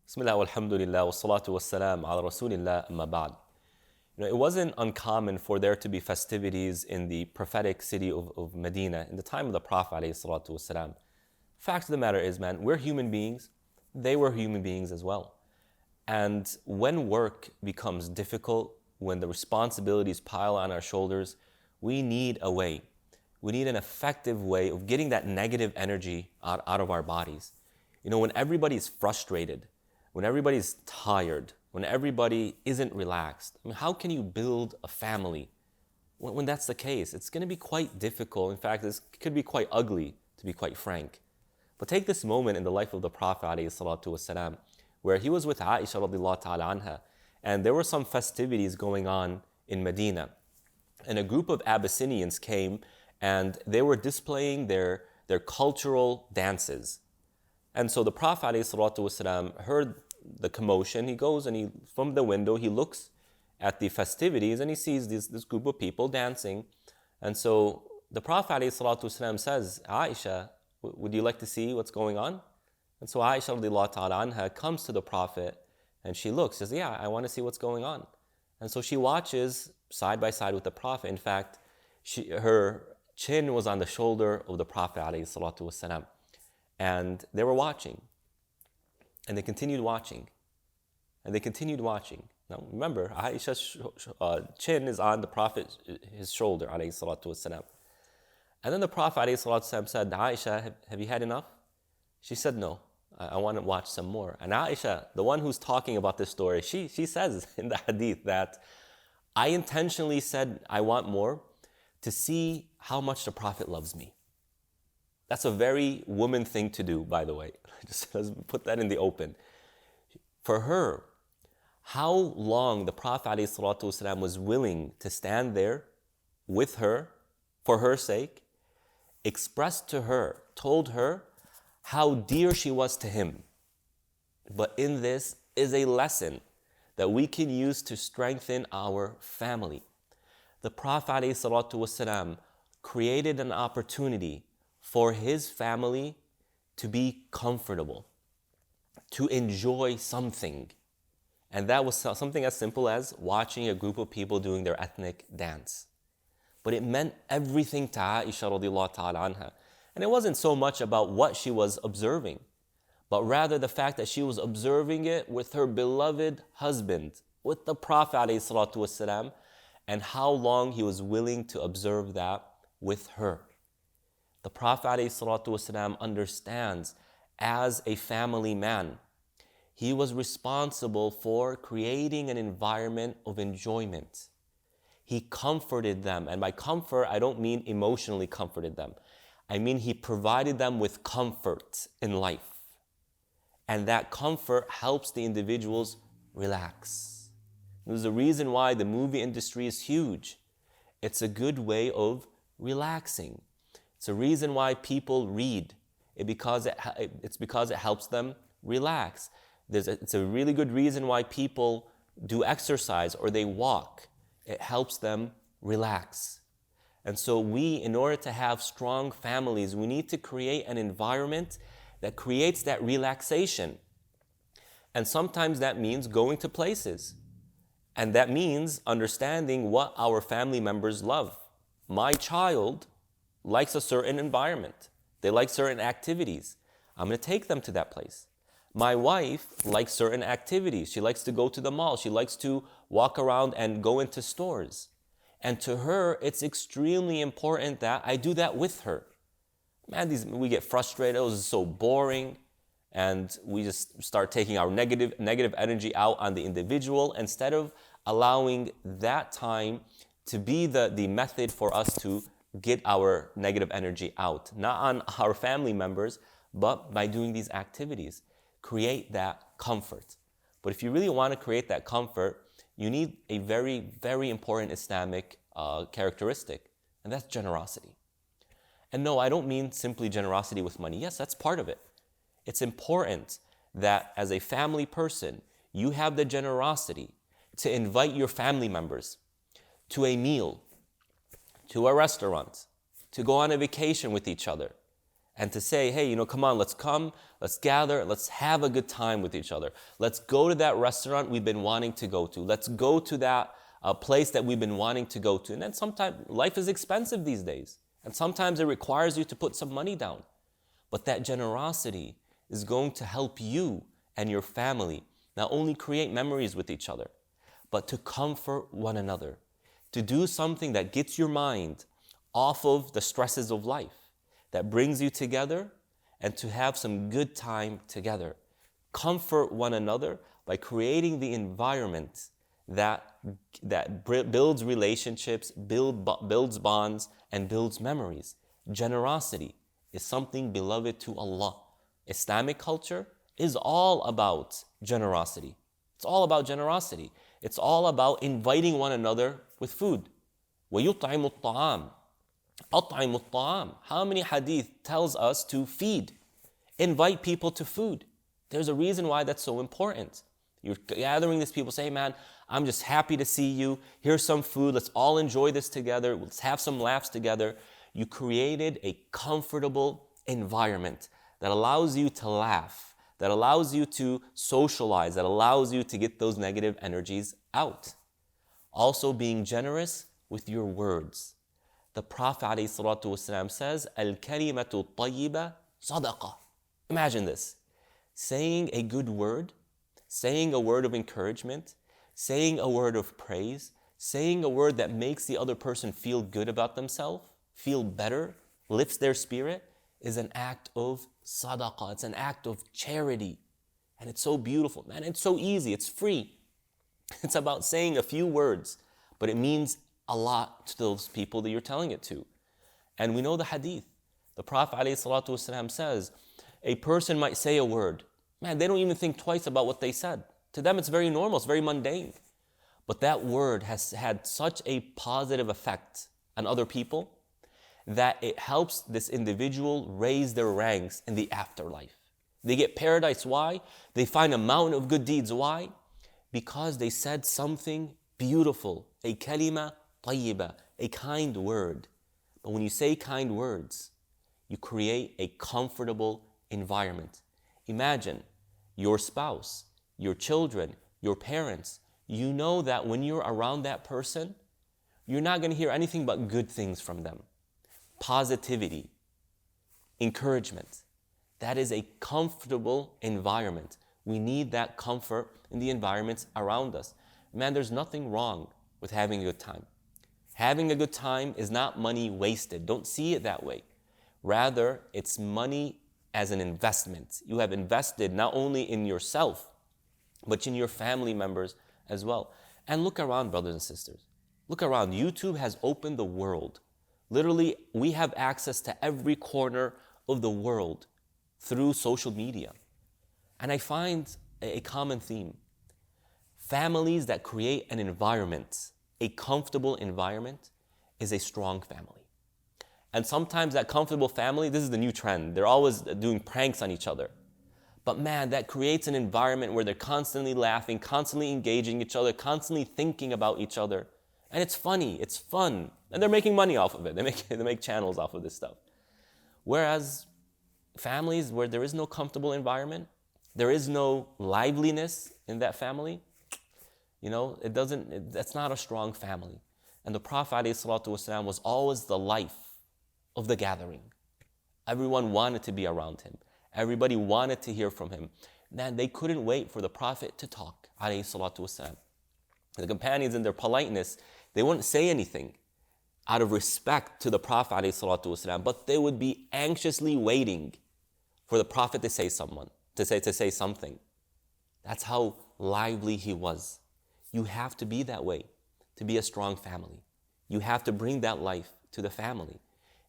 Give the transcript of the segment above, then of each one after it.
Bismillah, walhamdulillah, wassalatu wassalam ala rasulillah, amma ba'd. It wasn't uncommon for there to be festivities in the prophetic city of Medina in the time of the Prophet alayhi salatu wassalam. Fact of the matter is, man, we're human beings. They were human beings as well. And when work becomes difficult, when the responsibilities pile on our shoulders, we need a way. We need an effective way of getting that negative energy out of our bodies. When everybody's frustrated, when everybody's tired, when everybody isn't relaxed, how can you build a family when that's the case? It's going to be quite difficult. In fact, it could be quite ugly, to be quite frank. But take this moment in the life of the Prophet ﷺ, where he was with Aisha radiallahu ta'ala anha, and there were some festivities going on in Medina. And a group of Abyssinians came and they were displaying their cultural dances. And so the Prophet ﷺ heard the commotion. He goes and from the window, he looks at the festivities and he sees this group of people dancing. And so the Prophet ﷺ says, Aisha, would you like to see what's going on? And so Aisha radiallahu ta'ala anha comes to the Prophet and she looks, says, yeah, I want to see what's going on. And so she watches side by side with the Prophet. In fact, her chin was on the shoulder of the Prophet ﷺ. And they were watching. And they continued watching. And they continued watching. Now remember, Aisha's chin is on the Prophet, his shoulder, ﷺ. And then the Prophet ﷺ said, Aisha, have you had enough? She said, no, I want to watch some more. And Aisha, the one who's talking about this story, she says in the hadith that I intentionally said I want more to see how much the Prophet loves me. That's a very woman thing to do, by the way. Just let's put that in the open. For her, how long the Prophet ﷺ was willing to stand there with her for her sake, expressed to her, told her how dear she was to him. But in this is a lesson that we can use to strengthen our family. The Prophet ﷺ created an opportunity for his family to be comfortable, to enjoy something. And that was something as simple as watching a group of people doing their ethnic dance. But it meant everything to Aisha radiallahu ta'ala anha. And it wasn't so much about what she was observing, but rather the fact that she was observing it with her beloved husband, with the Prophet ﷺ, and how long he was willing to observe that with her. The Prophet ﷺ understands as a family man, he was responsible for creating an environment of enjoyment. He comforted them, and by comfort, I don't mean emotionally comforted them. I mean he provided them with comfort in life. And that comfort helps the individuals relax. There's a reason why the movie industry is huge. It's a good way of relaxing. It's a reason why people read. It's because it helps them relax. It's a really good reason why people do exercise or they walk. It helps them relax. And so in order to have strong families, we need to create an environment that creates that relaxation. And sometimes that means going to places. And that means understanding what our family members love. My child likes a certain environment. They like certain activities. I'm going to take them to that place. My wife likes certain activities. She likes to go to the mall. She likes to walk around and go into stores. And to her, it's extremely important that I do that with her. Man, we get frustrated. Oh, this is so boring. And we just start taking our negative energy out on the individual instead of allowing that time to be the method for us to get our negative energy out. Not on our family members, but by doing these activities. Create that comfort. But if you really want to create that comfort, you need a very, very important Islamic characteristic, and that's generosity. And no, I don't mean simply generosity with money. Yes, that's part of it. It's important that as a family person, you have the generosity to invite your family members to a meal, to a restaurant, to go on a vacation with each other. and to say, hey, come on, let's gather, let's have a good time with each other. Let's go to that restaurant we've been wanting to go to. Let's go to that place that we've been wanting to go to. And then sometimes life is expensive these days. And sometimes it requires you to put some money down. But that generosity is going to help you and your family not only create memories with each other, but to comfort one another, to do something that gets your mind off of the stresses of life, that brings you together, and to have some good time together. Comfort one another by creating the environment that builds relationships, builds bonds, and builds memories. Generosity is something beloved to Allah. Islamic culture is all about generosity. It's all about generosity. It's all about inviting one another with food. وَيُطْعِمُ الطَّعَامِ أَطْعِمُ الطَّعَامِ. How many hadith tells us to feed? Invite people to food. There's a reason why that's so important. You're gathering these people, say, man, I'm just happy to see you. Here's some food. Let's all enjoy this together. Let's have some laughs together. You created a comfortable environment that allows you to laugh, that allows you to socialize, that allows you to get those negative energies out. Also being generous with your words. The Prophet ﷺ says, Al-kalimatu tayyiba sadaqa. Imagine this. Saying a good word, saying a word of encouragement, saying a word of praise, saying a word that makes the other person feel good about themselves, feel better, lifts their spirit, is an act of sadaqah. It's an act of charity. And it's so beautiful, man. It's so easy. It's free. It's about saying a few words, but it means a lot to those people that you're telling it to. And we know the hadith. The Prophet ﷺ says, a person might say a word. Man, they don't even think twice about what they said. To them, it's very normal. It's very mundane. But that word has had such a positive effect on other people that it helps this individual raise their ranks in the afterlife. They get paradise. Why? They find a mountain of good deeds. Why? Because they said something beautiful, a kalima tayyiba, a kind word. But when you say kind words, you create a comfortable environment. Imagine your spouse, your children, your parents. You know that when you're around that person, you're not going to hear anything but good things from them. Positivity, encouragement. That is a comfortable environment. We need that comfort in the environments around us. Man, there's nothing wrong with having a good time. Having a good time is not money wasted. Don't see it that way. Rather, it's money as an investment. You have invested not only in yourself, but in your family members as well. And look around, brothers and sisters. Look around. YouTube has opened the world. Literally, we have access to every corner of the world through social media. And I find a common theme. Families that create an environment, a comfortable environment, is a strong family. And sometimes that comfortable family, this is the new trend. They're always doing pranks on each other. But man, that creates an environment where they're constantly laughing, constantly engaging each other, constantly thinking about each other. And it's funny, it's fun. And they're making money off of it. They make channels off of this stuff. Whereas families where there is no comfortable environment, there is no liveliness in that family, that's not a strong family. And the Prophet ﷺ was always the life of the gathering. Everyone wanted to be around him. Everybody wanted to hear from him. Man, they couldn't wait for the Prophet to talk, ﷺ. The companions, in their politeness, they wouldn't say anything out of respect to the Prophet ﷺ, but they would be anxiously waiting for the Prophet to say something. That's how lively he was. You have to be that way to be a strong family. You have to bring that life to the family,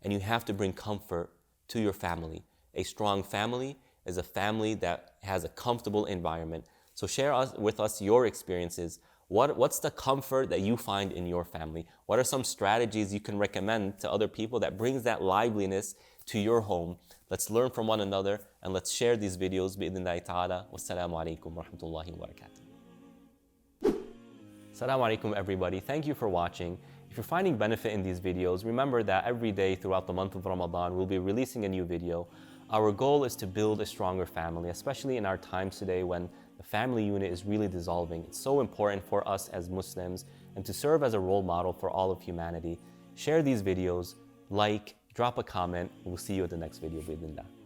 and you have to bring comfort to your family. A strong family is a family that has a comfortable environment. So share with us your experiences. What's the comfort that you find in your family? What are some strategies you can recommend to other people that brings that liveliness to your home? Let's learn from one another, and let's share these videos. Bi'idhnillahi ta'ala. Wassalamu alaikum wa rahmatullahi wa barakatuh. Assalamu alaikum, everybody. Thank you for watching. If you're finding benefit in these videos, remember that every day throughout the month of Ramadan, we'll be releasing a new video. Our goal is to build a stronger family, especially in our times today when the family unit is really dissolving. It's so important for us as Muslims and to serve as a role model for all of humanity. Share these videos, like, drop a comment. We'll see you at the next video. Bismillah.